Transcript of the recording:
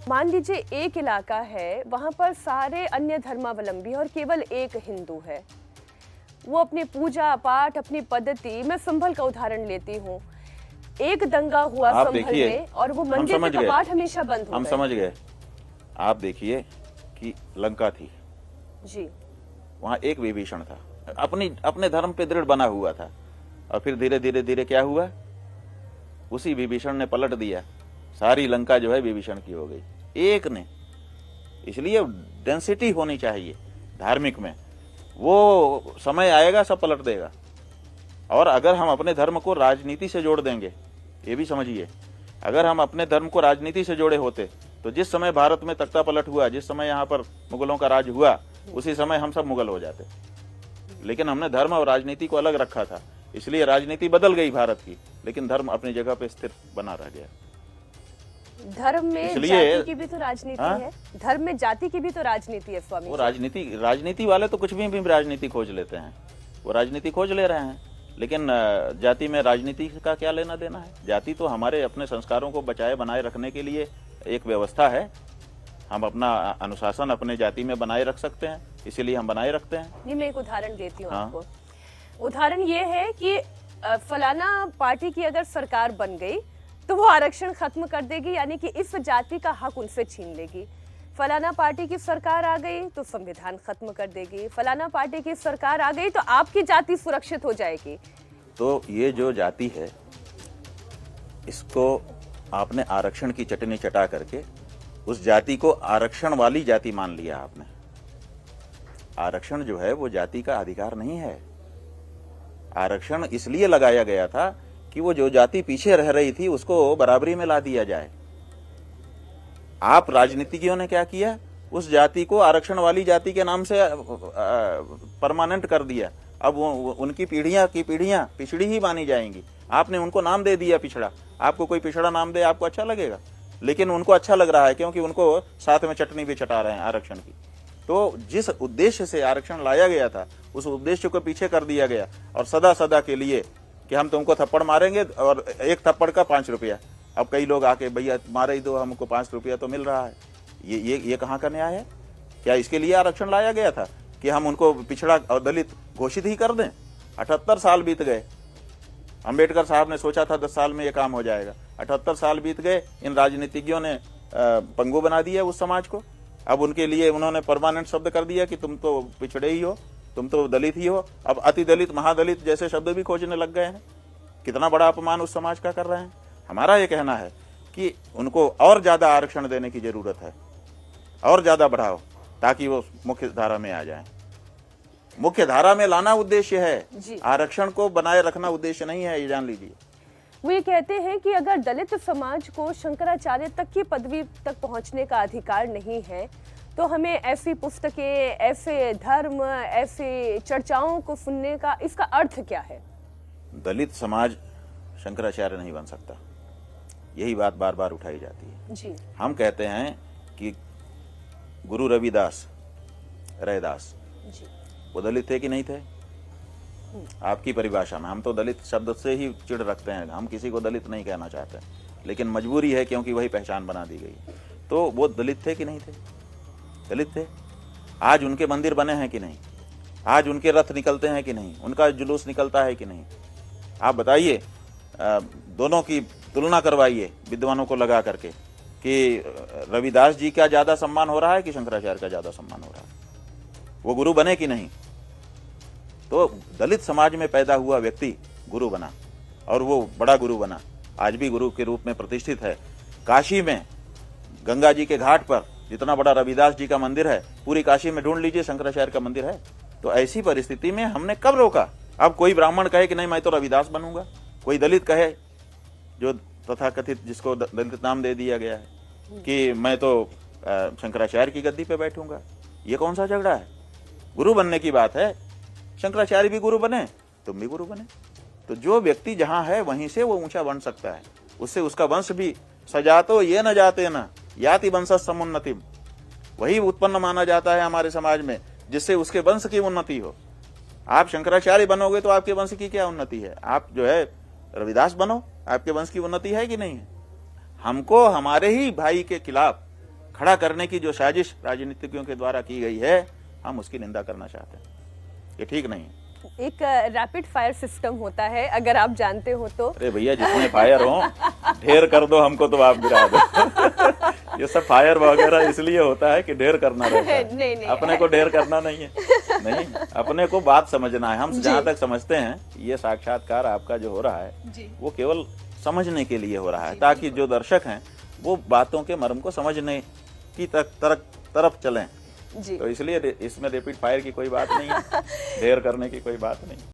मान लीजिए एक इलाका है, वहां पर सारे अन्य धर्मावलंबी और केवल एक हिंदू है। वो अपनी पूजा पाठ, अपनी पद्धति, मैं संभल का उदाहरण लेती हूँ, एक दंगा हुआ आप संभल देखिए, में और वो हम मंदिर समझ के गए, कपाट हमेशा बंद हो हम गए। समझ गए। आप देखिए कि लंका थी, जी, वहां एक विभीषण था, अपने धर्म पे दृढ़ बना हुआ था, और फिर धीरे धीरे धीरे क्या हुआ, उसी विभीषण ने पलट दिया, सारी लंका जो है विभीषण की हो गई, एक ने। इसलिए डेंसिटी होनी चाहिए धार्मिक में, वो समय आएगा सब पलट देगा। और अगर हम अपने धर्म को राजनीति से जोड़ देंगे, ये भी समझिए, अगर हम अपने धर्म को राजनीति से जोड़े होते तो जिस समय भारत में तख्ता पलट हुआ, जिस समय यहाँ पर मुगलों का राज हुआ, उसी समय हम सब मुगल हो जाते। लेकिन हमने धर्म और राजनीति को अलग रखा था, इसलिए राजनीति बदल गई भारत की, लेकिन धर्म अपनी जगह पे स्थिर बना रह गया। धर्म में जाति की भी तो राजनीति है, धर्म में जाति की भी तो राजनीति है स्वामी। वो राजनीति वाले तो कुछ भी राजनीति खोज लेते हैं, वो राजनीति खोज ले रहे हैं, लेकिन जाति में राजनीति का क्या लेना देना है। जाति तो हमारे अपने संस्कारों को बचाए बनाए रखने के लिए एक व्यवस्था है। हम अपना अनुशासन अपने जाति में बनाए रख सकते हैं, इसीलिए हम बनाए रखते हैं। ये मैं एक उदाहरण देती हूँ आपको। उदाहरण ये है कि फलाना पार्टी की अगर सरकार बन गई तो वो आरक्षण खत्म कर देगी, यानी कि इस जाति का हक उनसे छीन लेगी। फलाना पार्टी की सरकार आ गई तो संविधान खत्म कर देगी। फलाना पार्टी की सरकार आ गई तो आपकी जाति सुरक्षित हो जाएगी। तो ये जो जाति है, इसको आपने आरक्षण की चटनी चटा करके उस जाति को आरक्षण वाली जाति मान लिया आपने। आरक्षण जो है वो जाति का अधिकार नहीं है। आरक्षण इसलिए लगाया गया था कि वो जो जाति पीछे रह रही थी उसको बराबरी में ला दिया जाए। आप राजनीतिज्ञों ने क्या किया, उस जाति को आरक्षण वाली जाति के नाम से परमानेंट कर दिया। अब उनकी पीढ़ियां की पीढ़ियां पिछड़ी ही मानी जाएंगी। आपने उनको नाम दे दिया पिछड़ा। आपको कोई पिछड़ा नाम दे, आपको अच्छा लगेगा, लेकिन उनको अच्छा लग रहा है क्योंकि उनको साथ में चटनी भी चटा रहे हैं आरक्षण की। तो जिस उद्देश्य से आरक्षण लाया गया था उस उद्देश्य को पीछे कर दिया गया, और सदा सदा के लिए कि हम तुमको थप्पड़ मारेंगे और एक थप्पड़ का 5 रुपया। अब कई लोग आके भैया मारे ही दो, हमको 5 रुपया तो मिल रहा है। ये कहाँ का न्याय है? क्या इसके लिए आरक्षण लाया गया था कि हम उनको पिछड़ा और दलित घोषित ही कर दें? 78 साल बीत गए। अंबेडकर साहब ने सोचा था 10 साल में ये काम हो जाएगा। 78 साल बीत गए। इन राजनीतिज्ञों ने पंगु बना दिया उस समाज को। अब उनके लिए उन्होंने परमानेंट शब्द कर दिया कि तुम तो पिछड़े ही हो, तुम तो दलित ही हो। अब अति दलित, महादलित जैसे शब्द भी खोजने लग गए हैं। कितना बड़ा अपमान उस समाज का कर रहे हैं। हमारा ये कहना है कि उनको और ज्यादा आरक्षण देने की जरूरत है, और ज्यादा बढ़ाओ ताकि वो मुख्य धारा में आ जाए। मुख्य धारा में लाना उद्देश्य है, आरक्षण को बनाए रखना उद्देश्य नहीं है, ये जान लीजिए। वो ये कहते हैं कि अगर दलित समाज को शंकराचार्य तक की पदवी तक पहुंचने का अधिकार नहीं है तो हमें ऐसी पुस्तकें, ऐसे धर्म, ऐसे चर्चाओं को सुनने का इसका अर्थ क्या है? दलित समाज शंकराचार्य नहीं बन सकता, यही बात बार बार उठाई जाती है जी। हम कहते हैं कि गुरु रविदास, रैदास जी, वो दलित थे कि नहीं थे? आपकी परिभाषा में हम तो दलित शब्द से ही चिढ़ रखते हैं, हम किसी को दलित नहीं कहना चाहते, लेकिन मजबूरी है क्योंकि वही पहचान बना दी गई। तो वो दलित थे कि नहीं थे? दलित थे। आज उनके मंदिर बने हैं कि नहीं? आज उनके रथ निकलते हैं कि नहीं? उनका जुलूस निकलता है कि नहीं? आप बताइए, दोनों की तुलना करवाइए विद्वानों को लगा करके कि रविदास जी का ज्यादा सम्मान हो रहा है कि शंकराचार्य का ज्यादा सम्मान हो रहा है? वो गुरु बने कि नहीं? तो दलित समाज में पैदा हुआ व्यक्ति गुरु बना, और वो बड़ा गुरु बना, आज भी गुरु के रूप में प्रतिष्ठित है। काशी में गंगा जी के घाट पर जितना बड़ा रविदास जी का मंदिर है, पूरी काशी में ढूंढ लीजिए शंकराचार्य का मंदिर है। तो ऐसी परिस्थिति में हमने कब रोका? अब कोई ब्राह्मण कहे कि नहीं मैं तो रविदास बनूंगा, कोई दलित कहे, जो तथाकथित जिसको दलित नाम दे दिया गया है, कि मैं तो शंकराचार्य की गद्दी पे बैठूंगा। ये कौन सा झगड़ा है? गुरु बनने की बात है। शंकराचार्य भी गुरु बने, तुम भी गुरु बने। तो जो व्यक्ति जहां है वहीं से वो ऊंचा बन सकता है, उससे उसका वंश भी सजातो ये न जाते न याति वंश समुन्नतिम, वही उत्पन्न माना जाता है हमारे समाज में जिससे उसके वंश की उन्नति हो। आप शंकराचार्य बनोगे तो आपके वंश की क्या उन्नति है? आप जो है रविदास बनो, आपके वंश की उन्नति है कि नहीं है? हमको हमारे ही भाई के खिलाफ खड़ा करने की जो साजिश राजनीतिज्ञों के द्वारा की गई है, हम उसकी निंदा करना चाहते हैं। ये ठीक नहीं है। एक रैपिड फायर सिस्टम होता है, अगर आप जानते हो तो। अरे भैया, जितने फायर हो ढेर कर दो हमको, तो आप गिरा दो। ये सब फायर वगैरह इसलिए होता है कि ढेर करना रहता है। नहीं, अपने को ढेर करना नहीं है। नहीं, अपने को बात समझना है। हम जहाँ तक समझते हैं ये साक्षात्कार आपका जो हो रहा है वो केवल समझने के लिए हो रहा है, ताकि जो दर्शक हैं वो बातों के मर्म को समझने की तरफ चलें। जी। तो इसलिए इसमें रैपिड फायर की कोई बात नहीं है, ढेर करने की कोई बात नहीं।